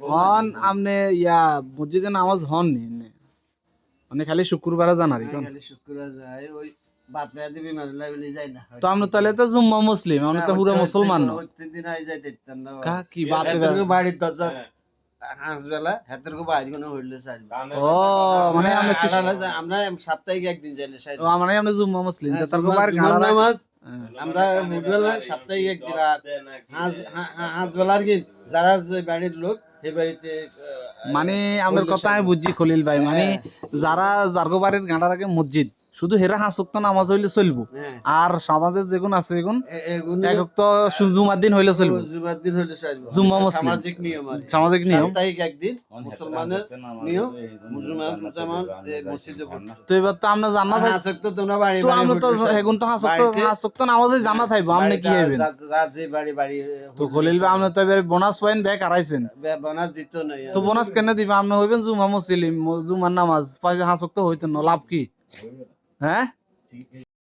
হন আমনে ইয়া মসজিদে নামাজ হন নি মানে খালি শুক্রবারে জানারি কোন খালি শুক্রবার যায় ওই বাদ মেয়াদি বিমার লাইবলি যায় না তো আমরা তাহলে তো জুম্মা মুসলিম আমরা তো পুরো মুসলমান না প্রত্যেকদিন আই যাই দেখতাম না কা কি বাত বাড়ির দরজা হাঁস বেলা হাতের কো বাইরে কোনো হইলে চাইবে ও মানে আমরা সাপ্তাহিক একদিন যাইলে ও মানে আমরা জুম্মা মুসলিম যে তার গোবার গাড়া নামাজ আমরা মুডবেলা সাপ্তাহিক একদিন আর হাঁস বেলার কি যারা যে বাড়ির লোক সেই বাড়িতে মানে আমার কথা আমি বুঝছি খলিল ভাই মানে যারা জার্গো বাড়ির গাঁড়ার আগে মসজিদ শুধু হেরা হাঁস ওয়াক্ত নামাজ হইলে চলবো আর সমাজের যেগুন আছে এগুন এক ওয়াক্ত জুমার দিন হইলে চলবো জুমার দিন হইলে চলবো জুম্মা মুসলিম সামাজিক নিয়ম আর সামাজিক নিয়ম সাপ্তাহিক একদিন মুসলমানের নিয়ম মুসলমান মসজিদে পড়তো তো এবার তো আমরা জান্নাত হাঁস ওয়াক্ত তোমরা বাড়ি তো আমরা তো এগুন তো হাঁস ওয়াক্ত নামাজে জান্নাত হইবো আপনি কি হইবেন যে বাড়ি বাড়ি তো খলিল ভাই আপনি তো এবার বোনাস পয়েন্ট ব্যাক হারাইছেন বোনাস দিত না তো বোনাস কেন দিবে আপনি হইবেন জুমা মুসলিম জুমার নামাজ পাঁচ হাঁস ওয়াক্ত হইতেন না লাভ কি হ্যাঁ